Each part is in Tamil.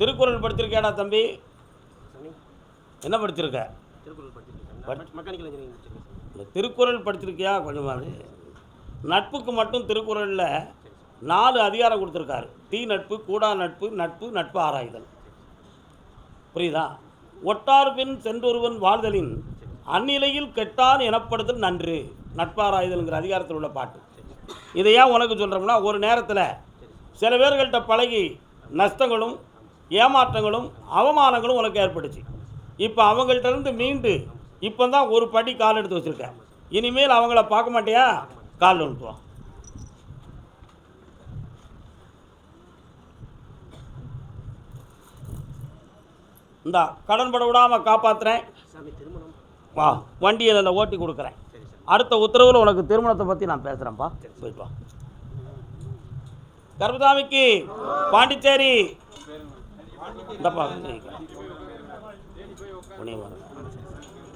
திருக்குறள் படிச்சிருக்கேடா தம்பி? என்ன படிச்சிருக்க? திருக்குறள் படிச்சிருக்கியா? கொஞ்சமாவது. நட்புக்கு மட்டும் திருக்குறளில் 4 அதிகாரம் கொடுத்துருக்காரு. தீ நட்பு, கூடா நட்பு, நட்பு, நட்பு ஆராய்தல். புரியுதா? ஒட்டார் பின் சென்றொருவன் வாழ்தலின் அந்நிலையில் கெட்டான் எனப்படுதல் நன்று. நட்பாராய்தல்ங்கிற அதிகாரத்தில் உள்ள பாட்டு. இதையா உனக்கு சொல்கிறோம்னா, ஒரு நேரத்தில் சில பேர்கள்ட்ட பழகி நஷ்டங்களும் ஏமாற்றங்களும் அவமானங்களும் உனக்கு ஏற்பட்டுச்சு. இப்போ அவங்கள்ட்ட இருந்து மீண்டு இப்போ தான் ஒரு படி கால் எடுத்து வச்சுருக்கேன். இனிமேல் அவங்கள பார்க்க மாட்டியா? கால் ஒன்றுவா. இந்தா கடன் பட விடாமல் காப்பாற்றுறேன். வா, வண்டியை அதில் ஓட்டி கொடுக்குறேன். அடுத்த உத்தரவில் உனக்கு திருமணத்தை பற்றி நான் பேசுகிறேன்ப்பா. போய்ப்பா. கருப்பசாமிக்கு பாண்டிச்சேரி இந்தப்பா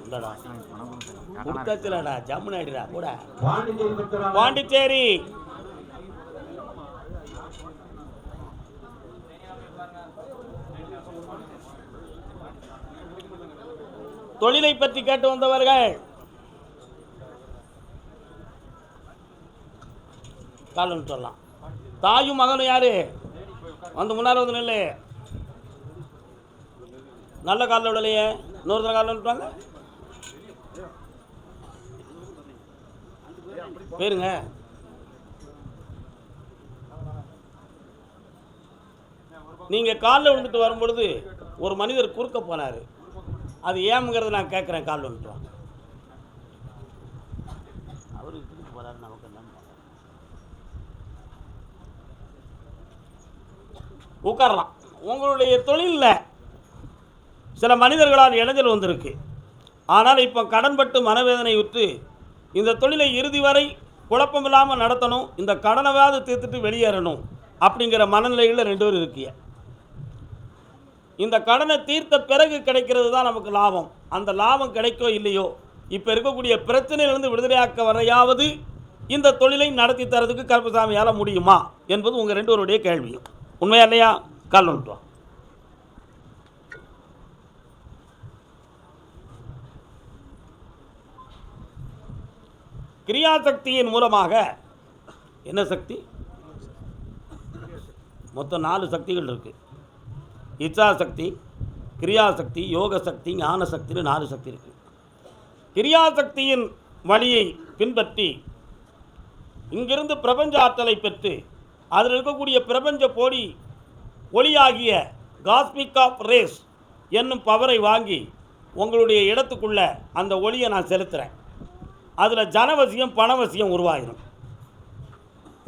இந்தடா கொடுத்தாச்சுலடா, ஜம்முன்னு ஆயிடுடா கூட. பாண்டிச்சேரி தொழிலை பற்றி கேட்டு வந்தவர்கள் காலம் சொல்லலாம். தாயும் மகனும் யாரு? வந்து முன்னாடி வந்து நெல்லு. நல்ல காலில் விடலையே, இன்னொருத்தர காலில் விட்டுவாங்க. பேருங்க நீங்கள் காலில் விழுந்துட்டு வரும்பொழுது ஒரு மனிதர் குறுக்க போனார். அது ஏமுங்கிறத நான் கேட்குறேன். காலில் விட்டுருவாங்க. அவரு திருப்பி போகிறாரு, நமக்கு என்ன உட்காரலாம். உங்களுடைய தொழிலில் சில மனிதர்களால் இடைஞ்சல் வந்திருக்கு. ஆனால் இப்போ கடன்பட்டு மனவேதனை விட்டு இந்த தொழிலை இறுதி வரை குழப்பமில்லாமல் நடத்தணும், இந்த கடனைவாது தீர்த்துட்டு வெளியேறணும் அப்படிங்கிற மனநிலைகளில் 2 பேர் இருக்கிய. இந்த கடனை தீர்த்த பிறகு கிடைக்கிறது தான் நமக்கு லாபம். அந்த லாபம் கிடைக்கோ இல்லையோ, இப்போ இருக்கக்கூடிய பிரச்சனையிலிருந்து விடுதலையாக்க வரையாவது இந்த தொழிலை நடத்தி தரதுக்கு கருப்பசாமியால் முடியுமா என்பது உங்கள் 2 பேருடைய கேள்வியும். உண்மையா இல்லையா? கால் வந்துட்டோம். கிரியாசக்தியின் மூலமாக என்ன சக்தி? மொத்தம் 4 சக்திகள் இருக்கு. இச்சாசக்தி, கிரியாசக்தி, யோக சக்தி, ஞான சக்தின்னு 4 சக்தி இருக்கு. கிரியாசக்தியின் வழியை பின்பற்றி இங்கிருந்து பிரபஞ்ச ஆற்றலை பெற்று அதில் இருக்கக்கூடிய பிரபஞ்ச போடி ஒளியாகிய காஸ்மிக் ஆஃப் ரேஸ் என்னும் பவரை வாங்கி உங்களுடைய இடத்துக்குள்ள அந்த ஒளியை நான் செலுத்துகிறேன். அதில் ஜனவசியம் பணவசியம் உருவாகிடும்.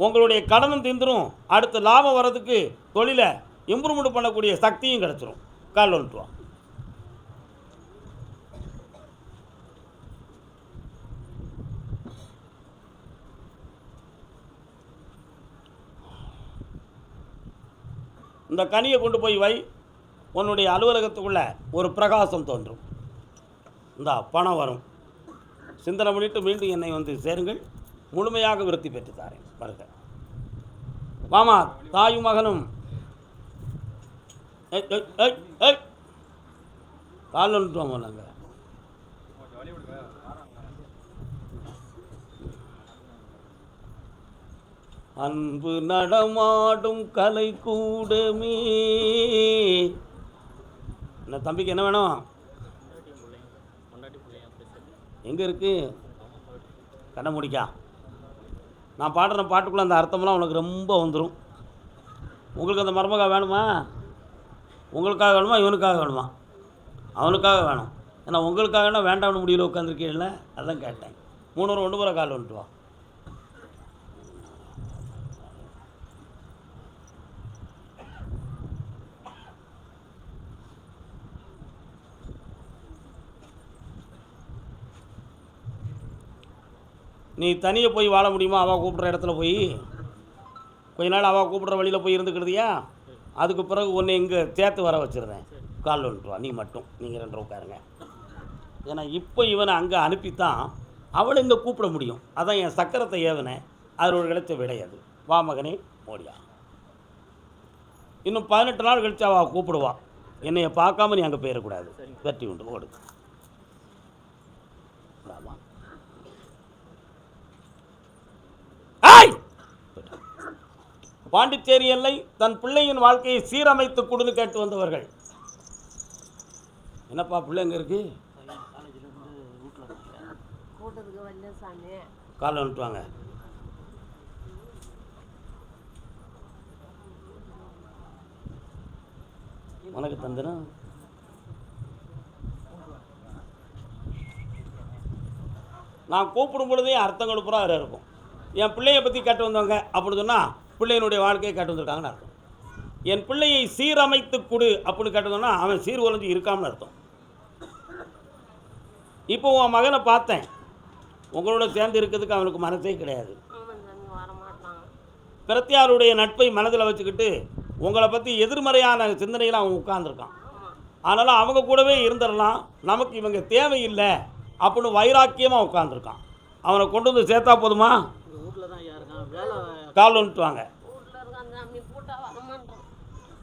உங்களுடைய கடனும் தீர்ந்துடும். அடுத்த லாபம் வர்றதுக்கு தொழிலை இம்ப்ரூவ்மெண்ட் பண்ணக்கூடிய சக்தியும் கிடச்சிரும். கால் வந்துட்டு வா. இந்த கனியை கொண்டு போய் வை. உன்னுடைய அலுவலகத்துக்குள்ள ஒரு பிரகாசம் தோன்றும். இந்த பணம் வரும். சிந்தனை பண்ணிட்டு மீண்டும் என்னை வந்து சேருங்கள். முழுமையாக விருத்தி பெற்று தாரேன். வருக மாமா. தாயும் மகனும் கால் வந்துட்டோம். நாங்கள் அன்பு நடமாடும் கலை கூடமே. என்ன தம்பிக்கு என்ன வேணும்? எங்கே இருக்கு? கண்ணை முடிக்கா. நான் பாடுற பாட்டுக்குள்ளே அந்த அர்த்தமெல்லாம் உனக்கு ரொம்ப வந்துடும். உங்களுக்கு அந்த மருமகா வேணுமா? உங்களுக்காக வேணுமா? இவனுக்காக வேணுமா? அவனுக்காக வேணும். ஏன்னா உங்களுக்காகனா வேண்டாம்னு முடியல உட்காந்துருக்கீங்கள, அதான் கேட்டேன். 3 பேரும் 1 முறை கால் வந்துட்டு வா. நீ தனியாக போய் வாழ முடியுமா? அவள் கூப்பிட்ற இடத்துல போய் கொஞ்ச நாள் அவள் கூப்பிட்ற வழியில் போய் இருந்துக்கிடுதியா? அதுக்கு பிறகு ஒன்று இங்கே சேர்த்து வர வச்சுருந்தேன். கால் வந்துட்டு வா. நீ மட்டும் நீங்கள் 2 உட்காருங்க. ஏன்னா இப்போ இவனை அங்கே அனுப்பித்தான் அவளை இங்கே கூப்பிட முடியும். அதான் என் சக்கரத்தை ஏவனேன். அதில் ஒரு கிடைச்ச விடை அது. வா மகனே, ஓடியா. இன்னும் 18 நாள் கழிச்சு அவள் கூப்பிடுவா, என்னைய பார்க்காம நீ அங்கே போயிடக்கூடாது. வெற்றி உண்டு, ஓடு. பாண்டிச்சேரி எல்லை தன் பிள்ளையின் வாழ்க்கையை சீரமைத்து கொடுன்னு கேட்டு வந்தவர்கள். என்னப்பா பிள்ளை எங்கே இருக்கு? காலைல வந்துட்டுவாங்க. உனக்கு தந்துடும். நான் கூப்பிடும் பொழுதே அர்த்தங்கள் பூரா வேறு இருக்கும். என் பிள்ளையை பற்றி கேட்டு வந்தவங்க அப்படின்னு சொன்னால் பிள்ளையினுடைய வாழ்க்கையை கேட்டு வந்திருக்காங்கன்னு அர்த்தம். என் பிள்ளையை சீரமைத்து கொடு அப்படின்னு கேட்டதுன்னா அவன் சீர்குலைஞ்சு இருக்காமன்னு அர்த்தம். இப்போ உன் மகனை பார்த்தேன், உங்களோட சேர்ந்து இருக்கிறதுக்கு அவனுக்கு மனசே கிடையாது. பிரத்தியாருடைய நட்பை மனதில் வச்சுக்கிட்டு உங்களை பற்றி எதிர்மறையான சிந்தனையில் அவன் உட்கார்ந்துருக்கான். அதனால் அவங்க கூடவே இருந்துடலாம், நமக்கு இவங்க தேவையில்லை அப்படின்னு வைராக்கியமாக உட்காந்துருக்கான். அவனை கொண்டு வந்து சேர்த்தா போதுமா? கால் வந்துட்டுவாங்க,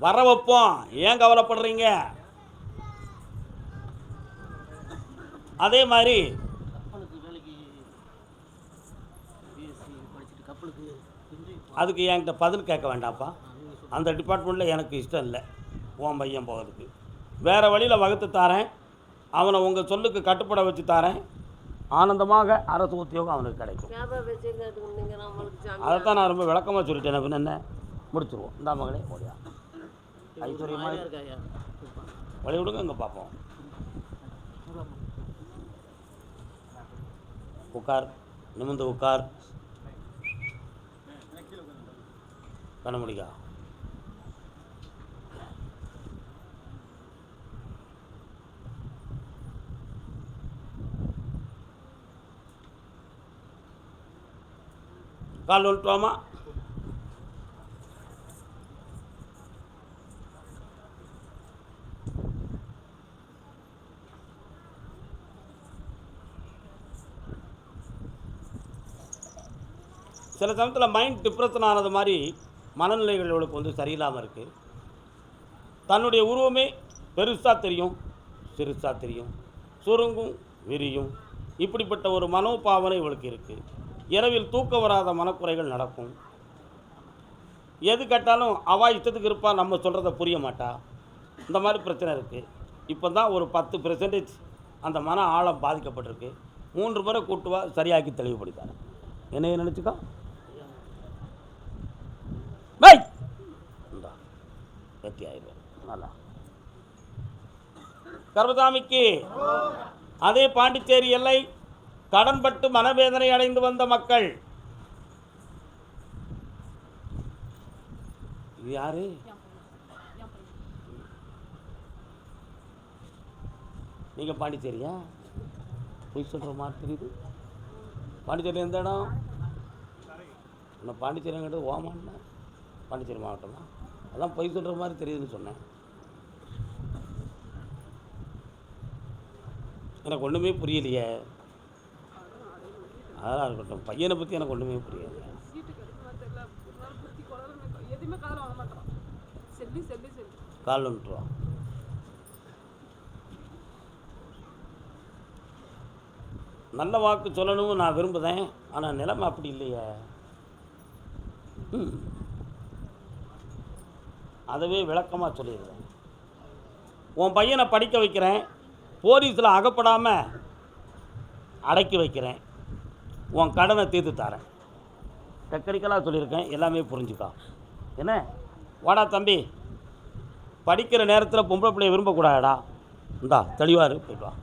வர வைப்போம். ஏன் கவலைப்படுறீங்க? அதே மாதிரி அதுக்கு என்கிட்ட பதில் கேட்க வேண்டாம்ப்பா. அந்த டிபார்ட்மெண்ட்டில் எனக்கு இஷ்டம் இல்லை உன் பையன் போகிறதுக்கு. வேறு வழியில் வகுத்து தாரேன், அவனை உங்கள் சொல்லுக்கு கட்டுப்பட வச்சு தாரேன். ஆனந்தமாக அரசு உத்தியோகம் அவனுக்கு கிடைக்கும். அதைத்தான் நான் ரொம்ப விளக்கமாக சொல்லிட்டேன். அப்படின்னு என்ன முடிச்சுருவோம். இந்த மகளே ஓடியா ஐஸ்வர்யமாக வழி விடுங்க, இங்கே பார்ப்போம். உட்கார், நிமிந்து உட்கார். கண்ண முடிக்கா. கால் விட்டுவாமா. சில சமயத்தில் மைண்ட் டிப்ரெஷன் ஆனது மாதிரி மனநிலைகள் இவளுக்கு வந்து சரியில்லாமல் இருக்குது. தன்னுடைய உருவமே பெருசாக தெரியும், சிறுசாக தெரியும், சுருங்கும் விரியும். இப்படிப்பட்ட ஒரு மனோபாவனை இவளுக்கு இருக்குது. இரவில் தூக்கம் வராத மனக்குறைகள் நடக்கும். எது கேட்டாலும் அவள் இஷ்டத்துக்கு இருப்பா, நம்ம சொல்கிறத புரிய மாட்டா. இந்த மாதிரி பிரச்சனை இருக்குது. இப்போ தான் ஒரு 10% அந்த மன ஆழம் பாதிக்கப்பட்டிருக்கு. 3 முறை கூட்டுவா, சரியாக்கி தெளிவுபடுத்தாங்க. என்னைய நினச்சிக்கோ. பை இந்தா வெற்றி ஆயிடுவேன். நல்லா கர்மசாமிக்கு அதே பாண்டிச்சேரி எல்லை கடன்பட்டு மனவேதனை அடைந்து வந்த மக்கள். இது யாரு? நீங்க பாண்டிச்சேரியா? போய் சொல்ற மாதிரி தெரியுது. பாண்டிச்சேரி எந்த இடம்? நான் பாண்டிச்சேரிங்கிறது ஓமான்னா பாண்டிச்சேரி மாவட்டமா? அதான் போய் சொல்கிற மாதிரி தெரியுதுன்னு சொன்னேன். எனக்கு ஒன்றுமே புரியலையே. அதெல்லாம் இருக்கட்டும், பையனை பற்றி எனக்கு ஒன்றுமே புரியல. கால் வந்துட்டுருவான். நல்ல வாக்கு சொல்லணும்னு நான் விரும்புகிறேன், ஆனால் நிலைமை அப்படி இல்லையே. அதவே விளக்கமாக சொல்லிடுறேன். உன் பையனை படிக்க வைக்கிறேன், போலீஸில் அகப்படாமல் அடக்கி வைக்கிறேன், உன் கடனை தீர்த்து தரேன். டெக்னிக்கலாக சொல்லியிருக்கேன், எல்லாமே புரிஞ்சுக்கா. என்ன வாடா தம்பி, படிக்கிற நேரத்தில் பொம்பளை பிள்ளைய விரும்பக்கூடாதா? இந்தா தெளிவாரு, போய்ட்டு வா.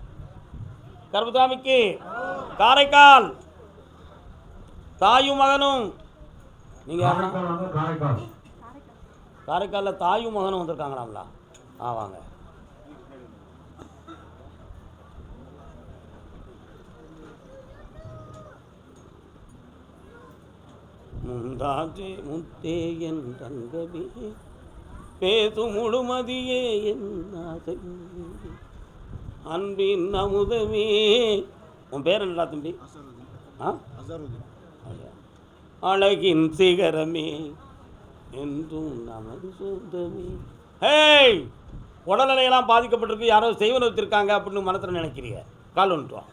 கருப்புசாமிக்கு காரைக்கால் தாயும் மகனும். நீங்கள் காரைக்காலில் தாயும் மகனும் வந்திருக்காங்களாங்களா? வாங்க. முந்தாஜே முத்தே என் தங்கமே, பேசும் முழுமதியே என் ஆசை, அன்பின் அமுதமே. உன் பேர் என்னடா தம்பி? அழகின் சிகரமே, என்றும் நமது சொந்தமே. ஹேய், உடல்நிலையெல்லாம் பாதிக்கப்பட்டிருக்கு, யாரோ செய்வன வச்சுருக்காங்க அப்படின்னு மனசில் நினைக்கிறீங்க. கால் வந்துட்டு வா,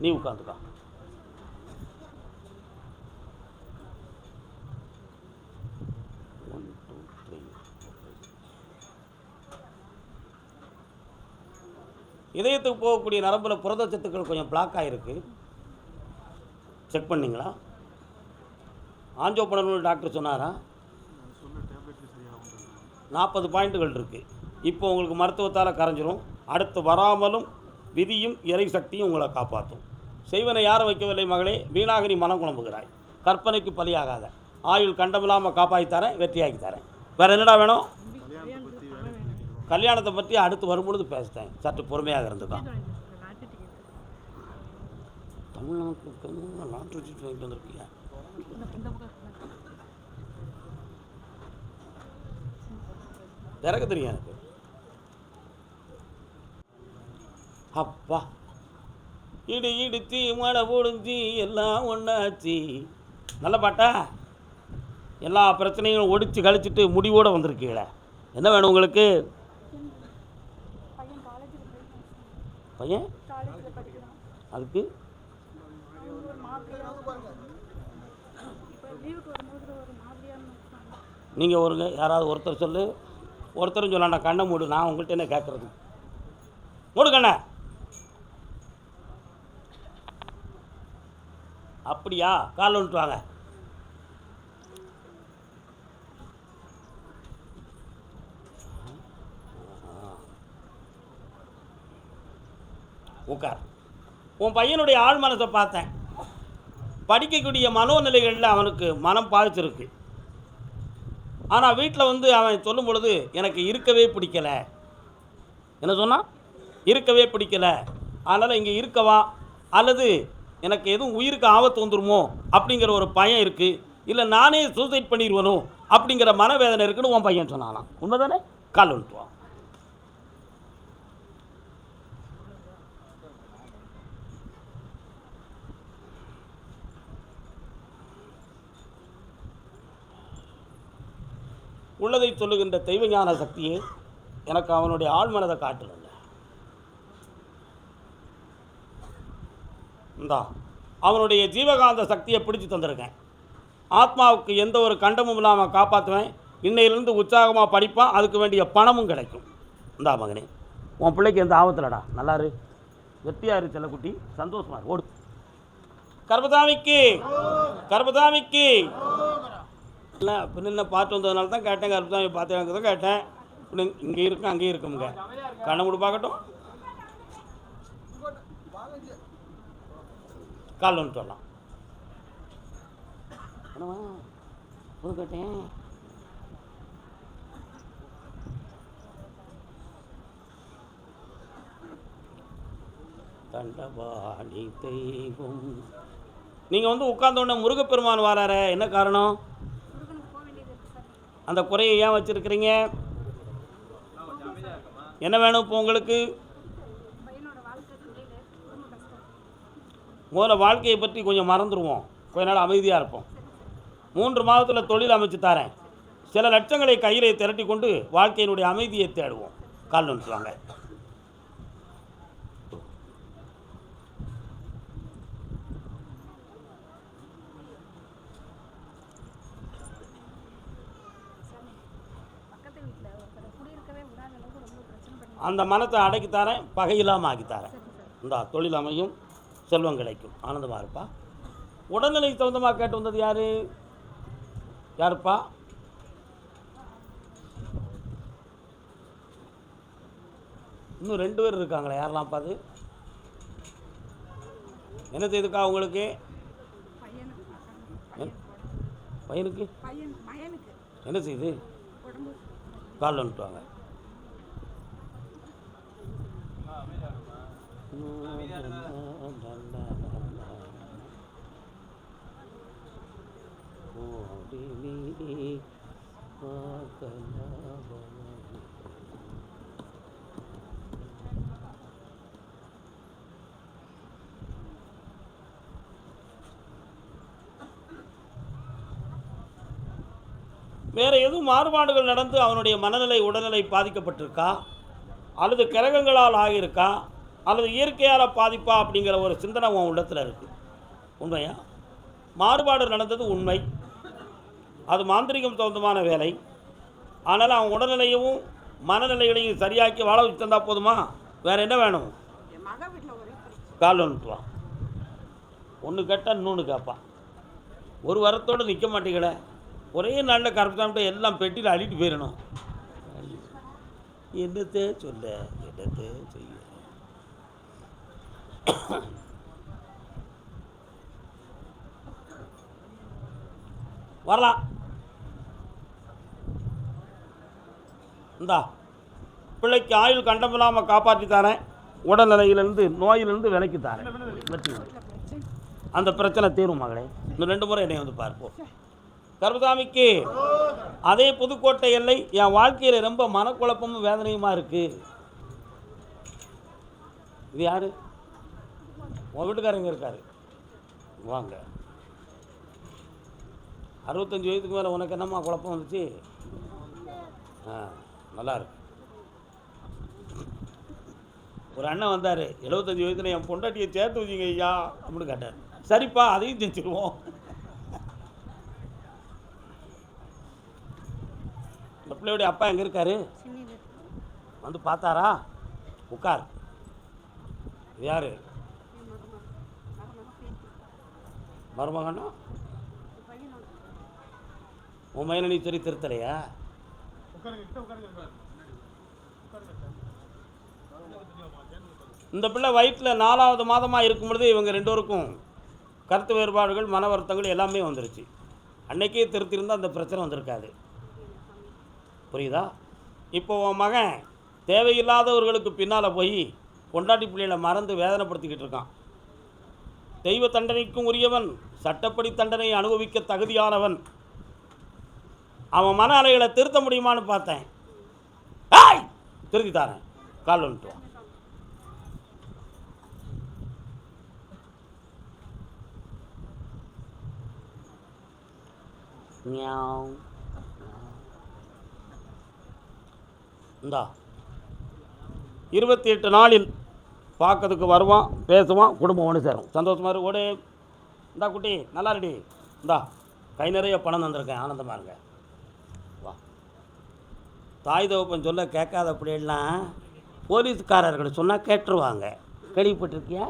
நீ உட்காந்துக்கா. இதயத்துக்கு போகக்கூடிய நரம்பில் புரதச்சத்துக்கள் கொஞ்சம் பிளாக் ஆகிருக்கு. செக் பண்ணிங்களா? ஆஞ்சோ பண்ணணும்னு டாக்டர் சொன்னாரா? 40 பாயிண்ட்டுகள் இருக்குது. இப்போ உங்களுக்கு மருத்துவத்தால் கரைஞ்சிரும். அடுத்து வராமலும் விதியும் இறை சக்தியும் உங்களை காப்பாற்றும். செய்வனை யாரும் வைக்கவில்லை மகளே, வீணாக நீ மனம் குழம்புகிறாய். கற்பனைக்கு பலியாகாத. ஆயுள் கண்டமில்லாமல் காப்பாற்றி தரேன், வெற்றியாக்கி தரேன். வேறு என்னடா வேணும்? கல்யாணத்தை பற்றி அடுத்து வரும்பொழுது பேசுகிறேன், சற்று பொறுமையாக இருந்துதான். தமிழ்நாட்டுக்கு லாட்ரி சீட் வாங்கிட்டு வந்திருக்கீங்க. திறக்க தெரியும் எனக்கு. அப்பா, இடி இடிச்சு மழை பொழிஞ்சி எல்லாம் ஒன்றாச்சு. நல்ல பாட்டா. எல்லா பிரச்சனையும் ஒடிச்சு கழிச்சிட்டு முடிவோடு வந்திருக்கீங்களே. என்ன வேணும் உங்களுக்கு? பையன் அதுக்கு நீங்கள் ஒருங்க, யாராவது ஒருத்தர் சொல்லு. ஒருத்தரும் சொல்லலாம், கண்ணை மூடு. நான் உங்கள்கிட்ட என்ன கேட்குறது? மூடு கண்ணை. அப்படியா? கால் வந்துட்டு வாங்க. உட்கார். உன் பையனுடைய ஆழ் மனத்தை பார்த்தேன். படிக்கக்கூடிய மனோநிலைகளில் அவனுக்கு மனம் பாதிச்சிருக்கு. ஆனால் வீட்டில் வந்து அவன் சொல்லும் பொழுது எனக்கு இருக்கவே பிடிக்கலை. என்ன சொன்னான்? இருக்கவே பிடிக்கலை. அதனால் இங்கே இருக்கவா, அல்லது எனக்கு எதுவும் உயிருக்கு ஆபத்து வந்துருமோ அப்படிங்கிற ஒரு பயம் இருக்குது, இல்லை நானே சூசைட் பண்ணிடுவனோ அப்படிங்கிற மனவேதனை இருக்குன்னு உன் பையன் சொன்னானாம். உண்மைதானே? கால் வந்துட்டுவான். உள்ளதை சொல்லுகின்ற தெய்வஞான சக்தியே எனக்கு அவனுடைய ஆழ்மனதை காட்டுறல. இந்தா அவனுடைய ஜீவகாந்த சக்தியை பிடிச்சி தந்திருக்கேன். ஆத்மாவுக்கு எந்த ஒரு கண்டமும் இல்லாமல் காப்பாற்றுவேன். இன்னையிலேருந்து உற்சாகமாக படிப்பான், அதுக்கு வேண்டிய பணமும் கிடைக்கும். இந்தா மகனே, உன் பிள்ளைக்கு எந்த ஆபத்துலடா. நல்லாரு, வெற்றியாரு செல்லக்குட்டி, சந்தோஷமா ஓடு. கர்பதாமிக்கு கர்பதாமிக்கு இல்லை பின்ன பார்த்து வந்ததுனால தான் கேட்டேன். கருப்புசாமி பார்த்து எனக்கு தான் கேட்டேன். இப்படி இங்கே இருக்கும் அங்கேயும் இருக்குங்க. கண்ணை மூடி பார்க்கட்டும். கால் ஒன்று சொல்லலாம். கேட்டேன். தண்டபாணி தெய்வம். நீங்கள் வந்து உட்கார்ந்த உடனே முருகப்பெருமான் வராரு, என்ன காரணம்? அந்த குறையை ஏன் வச்சுருக்கிறீங்க? என்ன வேணும் இப்போ உங்களுக்கு? முதல்ல வாழ்க்கையை பற்றி கொஞ்சம் மறந்துடுவோம், கொஞ்ச நாள் அமைதியாக இருப்போம். 3 மாதத்தில் தொழில் அமைச்சு தரேன். சில லட்சங்களை கையிலே திரட்டி கொண்டு வாழ்க்கையினுடைய அமைதியை தேடுவோம். கால் நினைச்சுவாங்க. அந்த மனத்தை அடக்கித்தாரேன், பகையில்லாமல் ஆக்கித்தாரேன். இந்த தொழில் அமையும், செல்வம் கிடைக்கும், ஆனந்தமாக இருப்பா. உடல்நிலை தகுந்தமாக கேட்டு வந்தது யார்? யாருப்பா? இன்னும் 2 பேர் இருக்காங்களே, யாரெல்லாம் பாது? என்ன செய்துக்கா உங்களுக்கு? பையனுக்கு என்ன செய்யுது? காலில் வந்துட்டுவாங்க. வேறு எதுவும் மாறுபாடுகள் நடந்து அவனுடைய மனநிலை உடல்நிலை பாதிக்கப்பட்டிருக்கா, அல்லது கிரகங்களால் ஆகியிருக்கா, அல்லது இயற்கையால் பாதிப்பா அப்படிங்கிற ஒரு சிந்தனை உன் உள்ளத்தில் இருக்குது. உண்மையா? மாறுபாடு நடந்தது உண்மை, அது மாந்திரிகம் சம்பந்தமான வேலை. ஆனால் அவன் உடல்நிலையும் மனநிலைகளையும் சரியாக்கி வாழ வச்சு தந்தால் போதுமா? வேறு என்ன வேணும்? கால் வந்துட்டுவான். ஒன்று கேட்டால் இன்னொன்று கேட்பான். ஒரு வாரத்தோடு நிற்க மாட்டேங்கல. ஒரே நாளில் கரெக்டாக எல்லாம் பெட்டியில் அள்ளிட்டு போயிடணும். என்னத்தை சொல்ல, என்னத்தை செய்ய? வரலாம். இந்தா பிள்ளைக்கு ஆயுள் கண்டமில்லாமல் காப்பாற்றி தரேன், உடல்நிலையிலேருந்து நோயிலிருந்து விலைக்கு தரேன். அந்த பிரச்சனை தீரும் மகளே. இன்னும் 2 முறை என்னை வந்து பார்ப்போம். கருப்பசாமிக்கு அதே புதுக்கோட்டை எல்லை. என் வாழ்க்கையில் ரொம்ப மனக்குழப்பமும் வேதனையுமா இருக்குது. இது யார்? உன் வீட்டுக்காரங்க இருக்காரு. வாங்க. 65 வயதுக்கு மேலே உனக்கு என்னம்மா குழப்பம் வந்துச்சு? நல்லா இருக்கு. ஒரு அண்ணன் வந்தார், 75 வயதில் என் பொண்டாட்டியை சேர்த்து வச்சிங்க ஐயா அப்படின்னு கேட்டார். சரிப்பா, அதையும் செஞ்சுருவோம். இந்த பிள்ளையுடைய அப்பா எங்கே இருக்காரு? வந்து பார்த்தாரா? உட்கார். இது யார்? மருமகனா? உன் மயில நீ சொல்லி திருத்தலையா? இந்த பிள்ளை வயிற்றில் 4வது மாதமாக இருக்கும் பொழுது இவங்க 2 பேருக்கும் கருத்து வேறுபாடுகள், மன வருத்தங்கள் எல்லாமே வந்துருச்சு. அன்னைக்கே திருத்திருந்தால் அந்த பிரச்சனை வந்திருக்காது. புரியுதா? இப்போ உன் மகன் தேவையில்லாதவர்களுக்கு பின்னால் போய் பொண்டாட்டி பிள்ளைகளை மறந்து வேதனைப்படுத்திக்கிட்டு இருக்கான். தெய்வ தண்டனைக்கும் உரியவன், சட்டப்படி தண்டனை அனுபவிக்க தகுதியானவன். அவன் மன அலைகளை திருத்த முடியுமான்னு பார்த்தேன். திருத்தி தாரேன். கால் வந்துட்டு இந்தா 28 நாளில் பார்க்கறதுக்கு வருவான், பேசுவான், குடும்பம் ஒன்று சேரும். சந்தோஷமாக இருக்கு. ஓடு. இந்தா குட்டி, நல்லா ரெடி. இந்தா கை நிறைய பணம் தந்திருக்கேன், ஆனந்தமாக இருங்க. வா. தாய் தகப்பன் சொல்ல கேட்காத அப்படியெல்லாம் போலீஸ்காரர்கள் சொன்னால் கேட்டுருவாங்க. கேள்விப்பட்டிருக்கியா?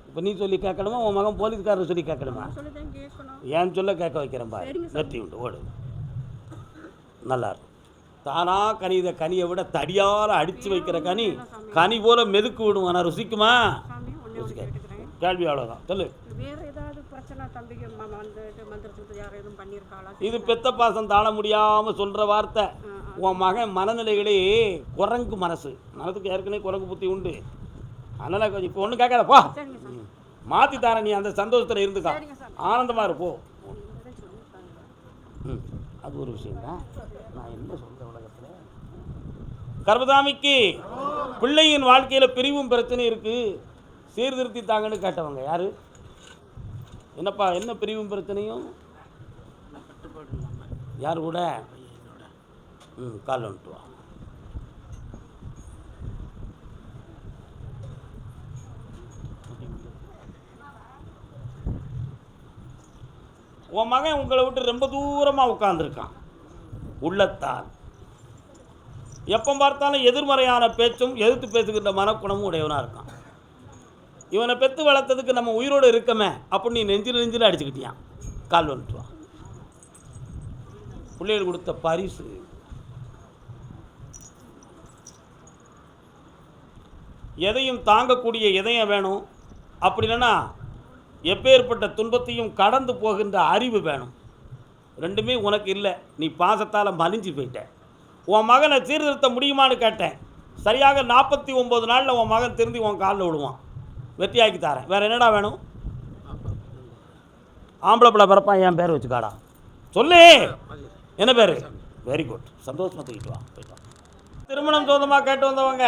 இப்போ நீ சொல்லி கேட்கணுமா, உன் மகன் போலீஸ்காரர் சொல்லி கேட்கணுமா? ஏன் சொல்ல கேட்க வைக்கிறேன் பாரு. வெற்றி உண்டு. ஓடு. நல்லா இருக்கும். தானாக கனித கனியை விட தடியால் அடித்து வைக்கிற கனி கனி போல மெதுக்கு விடும். ஆனால் ருசிக்குமா? ருசிக்க. கேள்வி அவ்வளோதான். சொல்லு. இது பெத்த பாசம் தாழ முடியாமல் சொல்கிற வார்த்தை. உன் மகன் மனநிலைகளே குரங்கு மனசு. மனதுக்கு ஏற்கனவே குரங்கு புத்தி உண்டு. அதனால் கொஞ்சம் இப்போ ஒன்றும் கேட்காத போ. மாற்றி தார. நீ அந்த சந்தோஷத்தில் இருந்துக்கா, ஆனந்தமாக இருப்போ. அது ஒரு விஷயம்தான். நான் என்ன சொல்கிறேன் உலகத்தில்? கர்பசாமிக்கு பிள்ளையின் வாழ்க்கையில் பிரிவும் பிரச்சனை இருக்குது, சீர்திருத்தி தாங்கன்னு கேட்டவங்க யார்? என்னப்பா, என்ன பிரிவும் பிரச்சனையும்? யார் கூட? கால் வந்துட்டு வா. உன் மகன் உங்களை விட்டு ரொம்ப தூரமாக உட்கார்ந்துருக்கான். உள்ளத்தால் எப்போ பார்த்தாலும் எதிர்மறையான பேச்சும் எதிர்த்து பேசுகின்ற மனக்குணமும் உடையவனாக இருக்கான். இவனை பெற்று வளர்த்ததுக்கு நம்ம உயிரோடு இருக்கமே அப்படின்னு நீ நெஞ்சில் அடிச்சுக்கிட்டியான். கால் வந்துட்டுவான். பிள்ளைகள் கொடுத்த பரிசு. எதையும் தாங்கக்கூடிய இதயம் வேணும். அப்படி இல்லைன்னா எப்பேற்பட்ட துன்பத்தையும் கடந்து போகின்ற அறிவு வேணும். 2மே உனக்கு இல்லை. நீ பாசத்தால் மலிஞ்சு போயிட்ட. உன் மகனை சீர்திருத்த முடியுமான்னு கேட்டேன். சரியாக 49 நாளில் உன் மகன் திருந்தி உன் காலில் விடுவான். வெற்றியாக்கி தாரேன். வேறு என்னடா வேணும்? ஆம்பளை பிள்ளை பிறப்பான். என் பேர் வச்சுக்காடா. சொல்லு. என்ன பேர்? Very good. சந்தோஷமாக தூக்கிட்டு வா. போயிட்டு வா. திருமணம் சொந்தமாக கேட்டு வந்தவங்க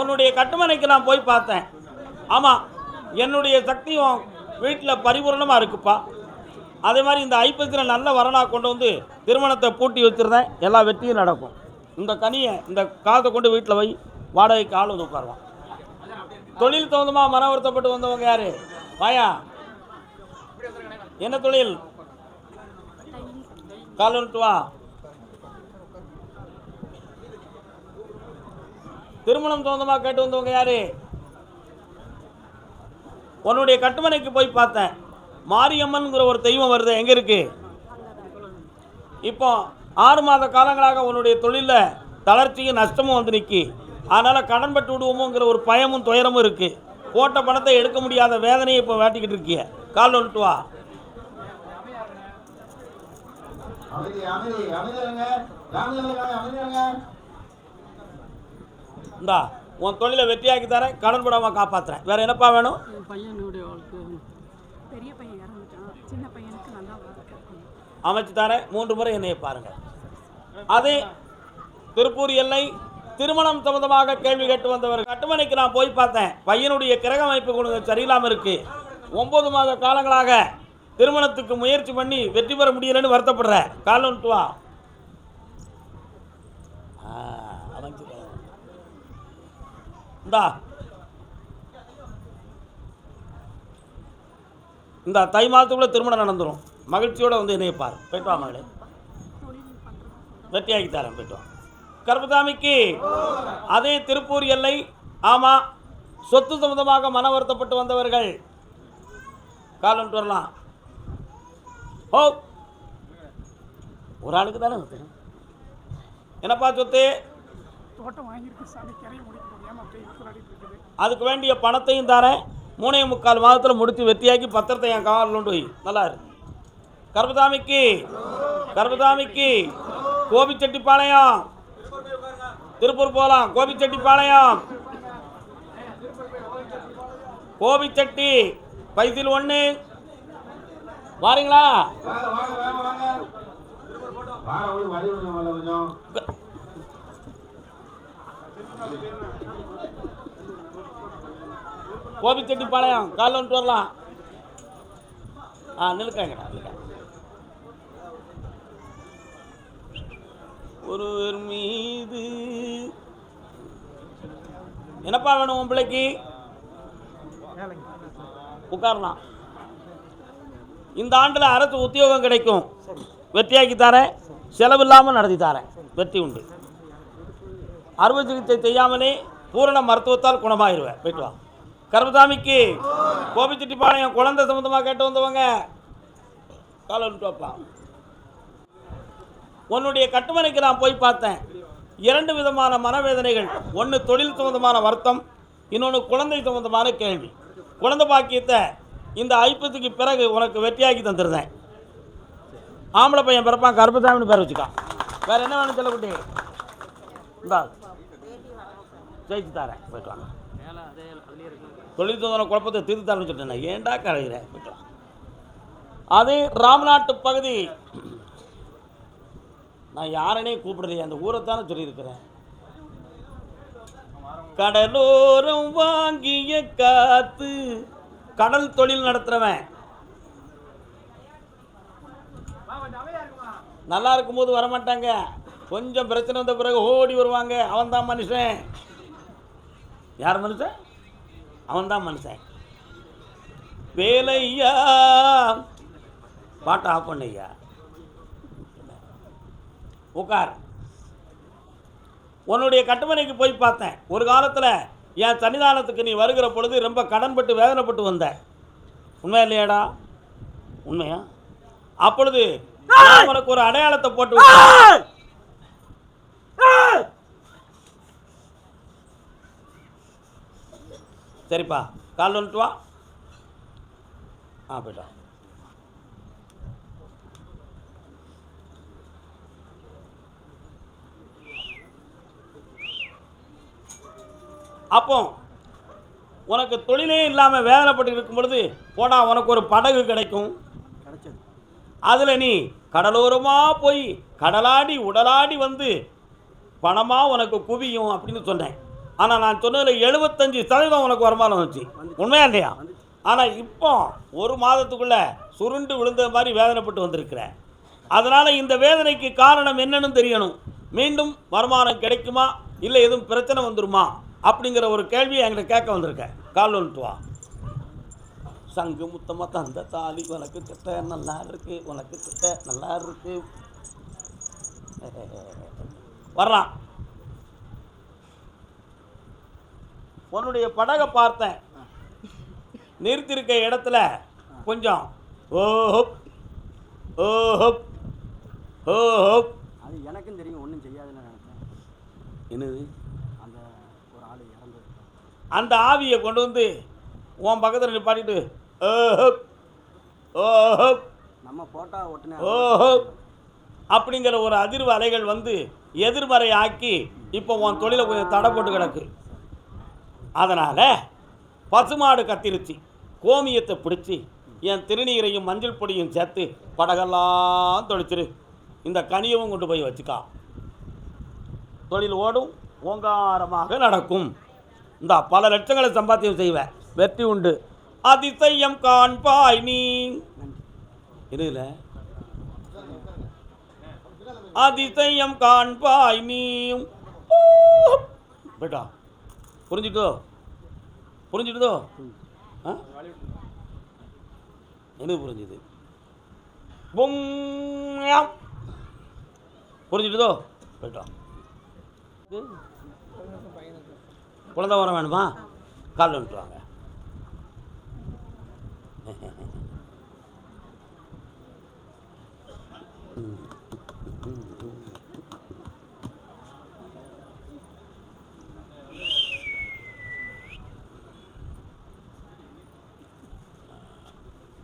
உன்னுடைய கட்டுமனைக்கு நான் போய் பார்த்தேன். ஆமாம், என்னுடைய சக்தியும் வீட்டில் பரிபூர்ணமாக இருக்குப்பா. அதே மாதிரி இந்த ஐப்பசியில் நல்ல வரனாக கொண்டு வந்து திருமணத்தை பூட்டி வச்சுருந்தேன். எல்லா வெற்றியும் நடக்கும். இந்த கனியை இந்த காசை கொண்டு வீட்டில் வை, வாடகைக்கு ஆள் வந்து உட்காருவான். தொழில் தகுந்தமாக மன வருத்தப்பட்டு வந்தவங்க யார்? வாயா, என்ன தொழில்? கால் வந்துட்டு வா. திருமணம் தகுந்தமாக கேட்டு வந்தவங்க யார்? உன்னுடைய கட்டுமனைக்கு போய் பார்த்தேன். மாரியம்மன்கிற ஒரு தெய்வம் வருது, எங்கே இருக்கு? இப்போ 6 மாத காலங்களாக உன்னுடைய தொழிலில் தளர்ச்சியும் நஷ்டமும் வந்து நிற்கி. அதனால் கடன் பட்டு விடுவோமோங்கிற ஒரு பயமும் துயரமும் இருக்குது. போட்ட பணத்தை எடுக்க முடியாத வேதனையை இப்போ வேட்டிக்கிட்டு இருக்கிய. கால் வந்துட்டு வா. இந்தா உன் தொழிலை வெற்றியாக்கி தரேன், கடன் படாமல் காப்பாற்றுறேன். வேறு என்னப்பா வேணும்? பெரிய பையன் இறந்துட்டான், சின்ன பையனுக்கு நல்லா அமைச்சு தரேன். 3 முறை என்னையை பாருங்கள். அதே திருப்பூர் எல்லை திருமணம் சம்பந்தமாக கேள்வி கேட்டு வந்தவர் கட்டுமனைக்கு நான் போய் பார்த்தேன். பையனுடைய கிரக அமைப்பு கொஞ்சம் சரியில்லாமல் இருக்கு. 9 மாத காலங்களாக திருமணத்துக்கு முயற்சி பண்ணி வெற்றி பெற முடியலன்னு வருத்தப்படுற. கால் வந்துட்டு வா. இந்தா இந்த தை மாதத்துக்குள்ளே திருமணம் நடந்துடும். மகிழ்ச்சியோடு வந்து என்னையை பாரு. போய்ட்டு வா மகளே, வெற்றியாக்கி தரேன். போய்ட்டு வா. கர்மசாமிக்கு அதே திருப்பூர் எல்லை. ஆமாம், சொத்து சம்பந்தமாக மன வருத்தப்பட்டு வந்தவர்கள் கால் வந்துட்டு வரலாம். ஓ, ஒரு ஆளுக்கு தானே என்னப்பா சொத்து? அதுக்கு வேண்டிய பணத்தையும் தரேன். 3.25 மாதத்தில் முடித்து வெற்றியாக்கி பத்திரத்தை என் காலில் கொண்டு போய் நல்லா இருக்கு. கர்மசாமிக்கு கோபிச்செட்டிப்பாளையம், திருப்பூர் போகலாம். கோபிச்செட்டிப்பாளையம், கோபிச்செட்டி பைசில் 1 வாரீங்களா? கோபிச்செட்டிப்பாளையம் காலைல வந்துட்டு வரலாம். நிலுக்காங்கடா நிலுக்கா. ஒருவர் மீது என்னப்பா வேணும் உன் பிள்ளைக்கு? உட்காரலாம். இந்த ஆண்டில் அரசு உத்தியோகம் கிடைக்கும். வெற்றியாக்கி தரேன், செலவு இல்லாமல் நடத்தி தரேன். வெற்றி உண்டு. அறுவை சிகிச்சை செய்யாமலே பூரண மருத்துவத்தால் குணமாயிருவேன். போயிட்டு வா. கர்மசாமிக்கு கோபிச்செட்டிப்பாளையம் குழந்தை சம்பந்தமாக கேட்டு வந்தவங்க காலை வந்துட்டு வாப்பா. உன்னுடைய கட்டுமனைக்கு நான் போய் பார்த்தேன். 2 விதமான மனவேதனைகள். ஒன்று தொழில் சம்பந்தமான வருத்தம், இன்னொன்று குழந்தை சம்பந்தமான கேள்வி. குழந்தை பாக்கியத்தை இந்த ஐப்பத்துக்கு பிறகு உனக்கு வெற்றியாக்கி தந்துருந்தேன். ஆம்பளை பையன் பிறப்பான், கருப்பசாமின்னு பேர் வச்சுக்கான். வேறு என்ன வேணும் சொல்லக்குட்டி? இந்தா ஜெயிச்சு தரேன். போய்ட்டு வாங்க. தொழில் சம்பந்தமான குழப்பத்தை தீர்த்து தரேன்னு சொல்லிட்டேன். ஏன்டா கரைகிறேன்? போய்ட்டு வாங்க. அதே ராம்நாட்டு பகுதி. நான் யாரனே கூப்பிடுறேன், அந்த ஊரைத்தானே சொல்லியிருக்கிறேன். கடலோரம் வாங்கிய காத்து, கடல் தொழில் நடத்துறவன் நல்லா இருக்கும்போது வரமாட்டாங்க. கொஞ்சம் பிரச்சனை வந்த பிறகு ஓடி வருவாங்க. அவன் தான் மனுஷன். யார் மனுஷன்? அவன் தான் மனுஷன். வேலையா பாட்டை ஆஃப் பண்ணையா, உட்கார். உன்னுடைய கட்டுமனைக்கு போய் பார்த்தேன். ஒரு காலத்தில் என் சன்னிதானத்துக்கு நீ வருகிற பொழுது ரொம்ப கடன்பட்டு வேதனைப்பட்டு வந்த. உண்மையா இல்லையாடா? உண்மையா? அப்பொழுது உனக்கு ஒரு அடையாளத்தை போட்டு சரிப்பா, கால் வந்துட்டு வா. போய்ட்டா. அப்போ உனக்கு தொழிலே இல்லாமல் வேதனைப்பட்டு இருக்கும் பொழுது போடா உனக்கு ஒரு படகு கிடைக்கும். அதில் நீ கடலோரமாக போய் கடலாடி உடலாடி வந்து பணமாக உனக்கு குவியும் அப்படின்னு சொன்னேன். ஆனால் நான் சொன்னதில் 75% உனக்கு வருமானம் வந்துச்சு. உண்மையா இல்லையா? ஆனால் இப்போ ஒரு மாதத்துக்குள்ளே சுருண்டு விழுந்த மாதிரி வேதனைப்பட்டு வந்திருக்கிறேன். அதனால் இந்த வேதனைக்கு காரணம் என்னன்னு தெரியணும். மீண்டும் வருமானம் கிடைக்குமா, இல்லை எதுவும் பிரச்சனை வந்துருமா அப்படிங்கிற ஒரு கேள்வியை என்கிட்ட கேட்க வந்திருக்கேன். கால் வந்துட்டு வா. சங்கு முத்தமாக தந்த தாலி உனக்கு கிட்ட நல்லா இருக்கு, உனக்கு கிட்ட நல்லா இருக்கு. வர்றான். உன்னுடைய படகை பார்த்தேன். நிறுத்திருக்க இடத்துல கொஞ்சம் ஓஹோப் ஓஹோப் ஓஹோப். அது எனக்கும் தெரியும், ஒன்றும் செய்யாதுன்னு நினைச்சேன். என்னது? அந்த ஒரு ஆள் இறந்தது. அந்த ஆவியை கொண்டு வந்து உன் பக்கத்தில் நிப்பாட்டிட்டு ஓஹோப் ஓஹோப் நம்ம போட்டா ஒட்டுனே ஓஹோப் அப்படிங்கிற ஒரு அதிர்வு அலைகள் வந்து எதிர்மறை ஆக்கி இப்போ உன் தொழிலை கொஞ்சம் தடை போட்டு கிடக்கு. அதனால் பசுமாடு கத்திருச்சு, கோமியத்தை பிடிச்சி என் திருநீரையும் மஞ்சள் பொடியும் சேர்த்து படகெல்லாம் தொளிச்சிரு. இந்த கனியவும் கொண்டு போய் வச்சுக்கா. தொழில் ஓடும், ஓங்காரமாக நடக்கும். இந்த பல லட்சங்களை சம்பாத்தியம் செய்வேன், வெற்றி உண்டு. அதிசயம் காண்பாய் நீ. இருல அதிசயம் காண்பாய் நீ. பேட்டா புரிஞ்சுட்டுதோ? என்ன புரிஞ்சுது? புரிஞ்சுட்டுதோ? போயிட்டா. குழந்தை வர வேணுமா? கால் வந்துட்டு வாங்க.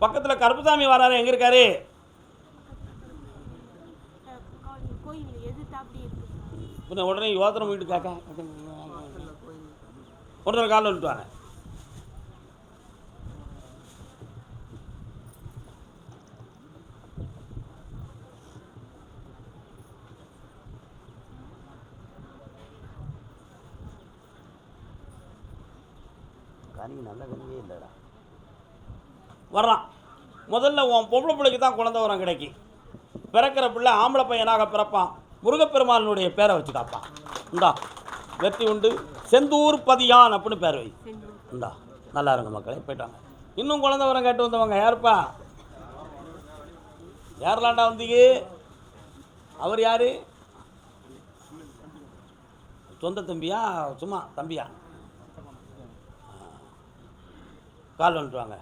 பக்கத்தில் கருப்புசாமி வராரு. எங்கே இருக்காரு? உடனே யோசனை போயிட்டு கேட்க உடனே காலில் விட்டு வாங்க. கனி நல்ல கனியே இல்லைடா. வர்றான். முதல்ல உன் பொம்பளை பிள்ளைக்கு தான் குழந்தை வரம் கிடைக்கும். பிறக்கிற பிள்ளை ஆம்பளை பையனாக பிறப்பான். முருகப்பெருமானுடைய பேரை வச்சு காப்பான். இந்தா வெற்றி உண்டு. செந்தூர் பதியான் அப்படின்னு பேர் வை. இந்தா நல்லா இருங்க மக்களே. போயிட்டாங்க. இன்னும் குழந்தை வரம் கேட்டு வந்தவங்க யாருப்பா? யாரெல்லாண்டா வந்தீங்க? அவர் யாரு? சொந்த தம்பியா, சும்மா தம்பியா? கால் வந்துட்டு வாங்க.